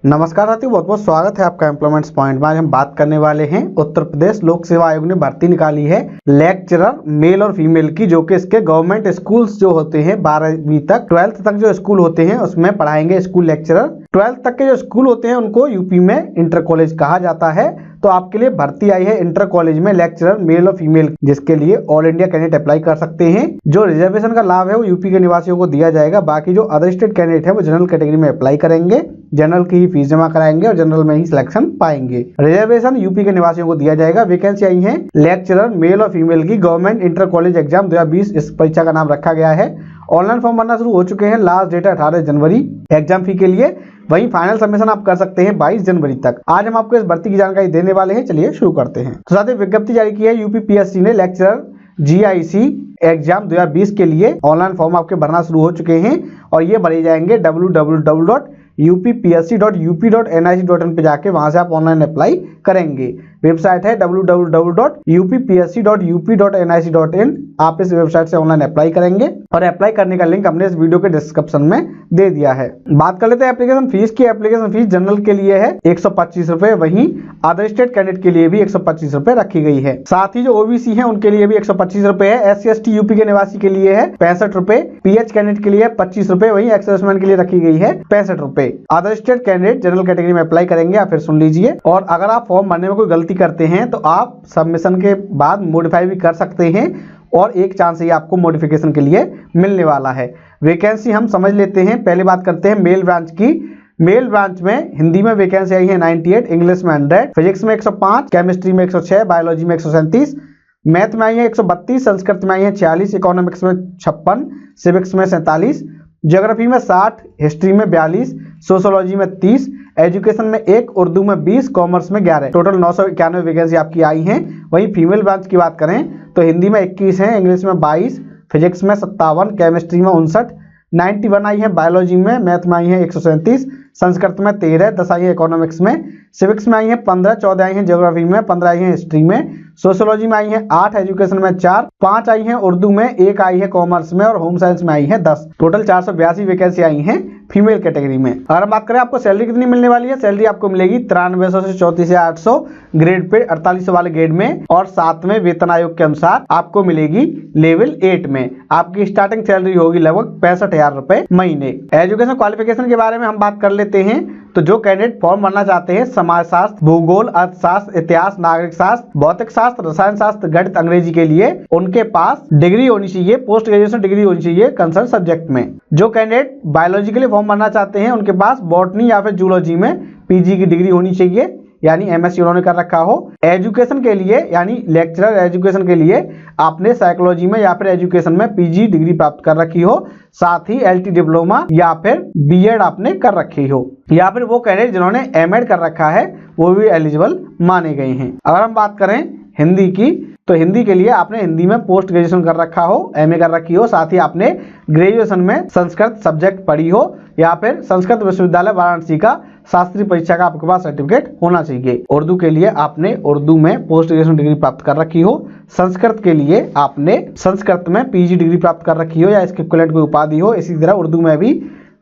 नमस्कार साथियों, बहुत बहुत स्वागत है आपका एम्प्लॉयमेंट्स पॉइंट में। आज हम बात करने वाले हैं उत्तर प्रदेश लोक सेवा आयोग ने भर्ती निकाली है लेक्चरर मेल और फीमेल की, जो कि इसके गवर्नमेंट स्कूल्स जो होते हैं 12वीं तक 12th तक जो स्कूल होते हैं उसमें पढ़ाएंगे स्कूल लेक्चरर। 12th तक के जो स्कूल होते हैं उनको यूपी में इंटर कॉलेज कहा जाता है। तो आपके लिए भर्ती आई है इंटर कॉलेज में लेक्चरर मेल और फीमेल, जिसके लिए ऑल इंडिया कैंडिडेट अप्लाई कर सकते हैं। जो रिजर्वेशन का लाभ है वो यूपी के निवासियों को दिया जाएगा। बाकी जो अदर स्टेट कैंडिडेट है वो जनरल कैटेगरी में अप्लाई करेंगे, जनरल की ही फीस जमा कराएंगे और जनरल में ही सिलेक्शन पाएंगे। रिजर्वेशन यूपी के निवासियों को दिया जाएगा। वैकेंसी आई है लेक्चरर मेल और फीमेल की गवर्नमेंट इंटर कॉलेज एग्जाम 2020, इस परीक्षा का नाम रखा गया है। ऑनलाइन फॉर्म भरना शुरू हो चुके हैं। लास्ट डेट है 18 जनवरी एग्जाम फी के लिए। वहीं फाइनल सबमिशन आप कर सकते हैं 22 जनवरी तक। आज हम आपको इस भर्ती की जानकारी देने वाले हैं। चलिए शुरू करते हैं। तो साथ ही विज्ञप्ति जारी की है यूपी पीएससी ने लेक्चरर GIC एग्जाम 2020 के लिए। ऑनलाइन फॉर्म आपके भरना शुरू हो चुके हैं और ये भरे जाएंगे www.uppsc.up.nic.in पे जाके, वहां से आप ऑनलाइन अप्लाई करेंगे। वेबसाइट है www.uppsc.up.nic.in। आप इस वेबसाइट से ऑनलाइन अप्लाई करेंगे और अप्लाई करने का लिंक हमने इस वीडियो के डिस्क्रिप्शन में दे दिया है। बात कर लेते हैं एप्लीकेशन फीस की। एप्लीकेशन फीस जनरल के लिए है 125 रुपए, वहीं अदर स्टेट कैंडिडेट के लिए भी 125 रुपए रखी गई है। साथ ही जो ओबीसी है उनके लिए भी 125 रुपए है। SC/ST यूपी के निवासी के लिए है 65 रुपए। PH कैंडिडेट के लिए 25 रुपए, वहीं एक्स सर्विसमैन के लिए रखी गई है 65 रुपए। Other state candidate general category में अप्लाई करेंगे। या फिर सुन लीजिए, और अगर आप फॉर्म भरने में कोई गलती करते हैं तो आप सबमिशन के बाद मॉडिफाई भी कर सकते हैं और एक चांस ही आपको मॉडिफिकेशन के लिए मिलने वाला है। वैकेंसी हम समझ लेते हैं। पहले बात करते हैं मेल ब्रांच की। मेल ब्रांच में हिंदी में वैकेंसी आई है 98, इंग्लिश में 100, फिजिक्स में 105, केमिस्ट्री में 106, बायोलॉजी में 137, मैथ में आई है 132, संस्कृत में आई है 46, इकोनॉमिक्स में 56, सिविक्स में 47, ज्योग्राफी में 60, हिस्ट्री में 42, सोशोलॉजी में 30, एजुकेशन में 1, उर्दू में 20, कॉमर्स में 11। टोटल 991 वैकेंसी आपकी आई हैं। वहीं फीमेल ब्रांच की बात करें तो हिंदी में 21 है, इंग्लिश में 22, फिजिक्स में 57, केमिस्ट्री में 59, 91 आई है बायोलॉजी में, मैथ में आई है 137, संस्कृत में 13, 10 आई है इकोनॉमिक्स में, सिविक्स में आई है 15, 14 आई है ज्योग्राफी में, 15 आई है हिस्ट्री में, सोशोलॉजी में आई है 8, एजुकेशन में 4, 5 आई है उर्दू में, 1 आई है कॉमर्स में और होम साइंस में आई है 10। टोटल 482 वैकेंसी आई हैं फीमेल कैटेगरी में। अगर हम बात करें आपको सैलरी कितनी मिलने वाली है, सैलरी आपको मिलेगी 9300 से 34,800 ग्रेड पे 4800 वाले ग्रेड में, और 7वें वेतन आयोग के अनुसार आपको मिलेगी लेवल 8 में। आपकी स्टार्टिंग सैलरी होगी लगभग 65,000 रुपए महीने। एजुकेशन क्वालिफिकेशन के बारे में हम बात कर लेते हैं। तो जो कैंडिडेट फॉर्म भरना चाहते हैं समाजशास्त्र, भूगोल, अर्थशास्त्र, इतिहास, नागरिक शास्त्र, भौतिक शास्त्र, रसायन शास्त्र, गणित, अंग्रेजी के लिए उनके पास डिग्री होनी चाहिए, पोस्ट ग्रेजुएशन डिग्री होनी चाहिए कंसर्न सब्जेक्ट में। जो कैंडिडेट बायोलॉजी के लिए फॉर्म भरना चाहते हैं उनके पास बॉटनी या फिर जूलॉजी में PG की डिग्री होनी चाहिए, यानी MSc उन्होंने कर रखा हो। एजुकेशन के लिए यानी लेक्चरर एजुकेशन के लिए आपने साइकोलॉजी में या फिर एजुकेशन में PG डिग्री प्राप्त कर रखी हो, साथ ही LT डिप्लोमा या फिर BEd आपने कर रखी हो, या फिर वो कैंडिडेट जिन्होंने MAd कर रखा है वो भी एलिजिबल माने गए हैं। अगर हम बात करें हिंदी की, तो हिंदी के लिए आपने हिंदी में पोस्ट ग्रेजुएशन कर रखा हो, MA कर रखी हो, साथ ही आपने ग्रेजुएशन में संस्कृत सब्जेक्ट पढ़ी हो, या फिर संस्कृत विश्वविद्यालय वाराणसी का शास्त्रीय परीक्षा का आपके पास सर्टिफिकेट होना चाहिए। उर्दू के लिए आपने उर्दू में पोस्ट ग्रेजुएशन डिग्री प्राप्त कर रखी हो, संस्कृत के लिए आपने संस्कृत में PG डिग्री प्राप्त कर रखी हो या इसके इक्विवेलेंट कोई उपाधि हो। इसी तरह उर्दू में भी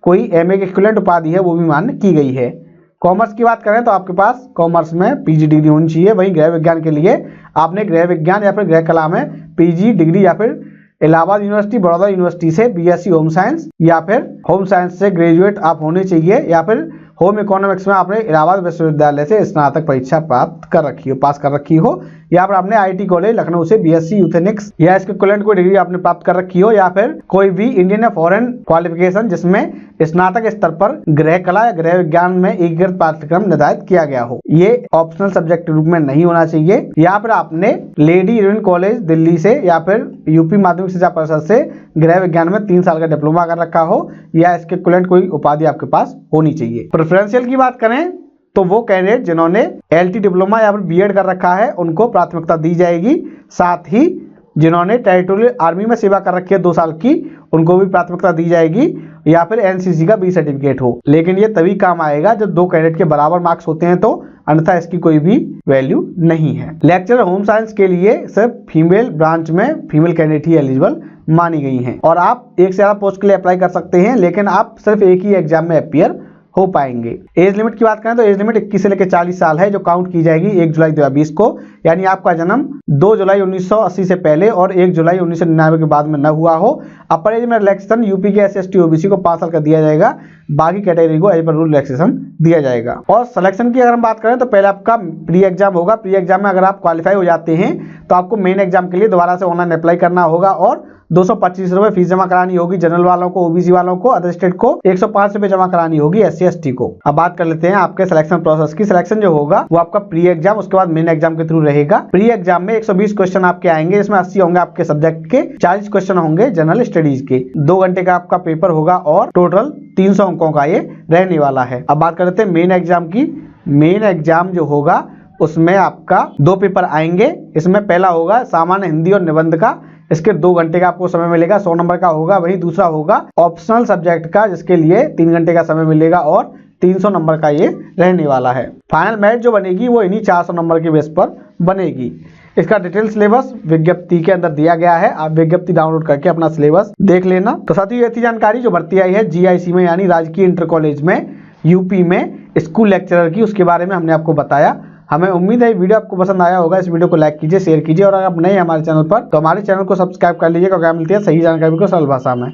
कोई MA की इक्विवेलेंट उपाधि है वो भी मान्य की गई है। कॉमर्स की बात करें तो आपके पास कॉमर्स में PG डिग्री होनी चाहिए। वहीं गृह विज्ञान के लिए आपने गृह विज्ञान या फिर गृह कला में PG डिग्री या फिर इलाहाबाद यूनिवर्सिटी, बड़ौदा यूनिवर्सिटी से BSc होम साइंस या फिर होम साइंस से ग्रेजुएट आप होने चाहिए, या फिर होम इकोनॉमिक्स में आपने इलाहाबाद विश्वविद्यालय से स्नातक परीक्षा प्राप्त कर रखी हो, पास कर रखी हो, या फिर आपने IIT कॉलेज लखनऊ से BSc यूथेनिक्स या इसके इक्विवेलेंट कोई डिग्री आपने प्राप्त कर रखी हो, या फिर कोई भी इंडियन या फॉरेन क्वालिफिकेशन जिसमें स्नातक स्तर पर गृह कला या गृह विज्ञान में एकीकृत पाठ्यक्रम निर्धारित किया गया हो। ये ऑप्शनल सब्जेक्ट के रूप में नहीं होना चाहिए। या फिर आपने लेडी इरविन कॉलेज दिल्ली से या फिर यूपी माध्यमिक शिक्षा परिषद से गृह विज्ञान में 3 साल का डिप्लोमा कर रखा हो, या इसके इक्विवेलेंट कोई उपाधि आपके पास होनी चाहिए। प्रेफरेंशियल की बात करें तो वो कैंडिडेट जिन्होंने LT डिप्लोमा या फिर BEd कर रखा है उनको प्राथमिकता दी जाएगी। साथ ही जिन्होंने टेरिटोरियल आर्मी में सेवा कर रखी है 2 साल की उनको भी प्राथमिकता दी जाएगी, या फिर NCC का B सर्टिफिकेट हो। लेकिन ये तभी काम आएगा जब 2 कैंडिडेट के बराबर मार्क्स होते हैं, तो अन्यथा इसकी कोई भी वैल्यू नहीं है। लेक्चरर होम साइंस के लिए सिर्फ फीमेल ब्रांच में फीमेल कैंडिडेट ही एलिजिबल मानी गई हैं, और आप एक से ज्यादा पोस्ट के लिए अप्लाई कर सकते हैं, लेकिन आप सिर्फ एक ही एग्जाम में अपीयर हो पाएंगे। एज लिमिट की बात करें तो एज लिमिट 21 से लेकर 40 साल है, जो काउंट की जाएगी 1 जुलाई 2020 को, यानी आपका जन्म 2 जुलाई 1980 से पहले और 1 जुलाई 1999 के बाद में न हुआ हो। अपर एज में रिलैक्सेशन यूपी के SC ST OBC को 5 साल का दिया जाएगा, बाकी कैटेगरी को एज पर रूल रिलैक्सेशन दिया जाएगा। और सिलेक्शन की अगर हम बात करें तो पहले आपका प्री एग्जाम होगा। प्री एग्जाम में अगर आप क्वालिफाई हो जाते हैं तो आपको मेन एग्जाम के लिए दोबारा से ऑनलाइन अप्लाई करना होगा और 225 रुपए फीस जमा करानी होगी जनरल वालों को, OBC वालों को, अदर स्टेट को 105 रुपए जमा करानी होगी SC ST को। अब बात कर लेते हैं आपके सिलेक्शन प्रोसेस की। सिलेक्शन जो होगा वो आपका प्री एग्जाम, उसके बाद मेन एग्जाम के थ्रू रहेगा। प्री एग्जाम में 120 क्वेश्चन आपके आएंगे, इसमें 80 होंगे आपके सब्जेक्ट के, 40 क्वेश्चन होंगे जनरल स्टडीज के। 2 घंटे का आपका पेपर होगा और टोटल 300 अंकों का ये रहने वाला है। अब बात कर लेते हैं मेन एग्जाम की। मेन एग्जाम जो होगा उसमें आपका 2 पेपर आएंगे। इसमें पहला होगा सामान्य हिंदी और निबंध का, इसके 2 घंटे का आपको समय मिलेगा, 100 नंबर का होगा। वहीं दूसरा होगा ऑप्शनल सब्जेक्ट का, जिसके लिए 3 घंटे का समय मिलेगा और 300 नंबर का ये रहने वाला है। फाइनल मेरिट जो बनेगी वो इन्हीं 400 नंबर के बेस पर बनेगी। इसका डिटेल सिलेबस विज्ञप्ति के अंदर दिया गया है, आप विज्ञप्ति डाउनलोड करके अपना सिलेबस देख लेना। तो साथियों ये थी जानकारी जो भर्ती आई है GIC में, यानी राजकीय इंटर कॉलेज में, यूपी में स्कूल लेक्चरर की, उसके बारे में हमने आपको बताया। हमें उम्मीद है वीडियो आपको पसंद आया होगा। इस वीडियो को लाइक कीजिए, शेयर कीजिए और अगर आप नए हैं हमारे चैनल पर तो हमारे चैनल को सब्सक्राइब कर लीजिए, क्योंकि मिलती है सही जानकारी को सरल भाषा में।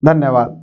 धन्यवाद।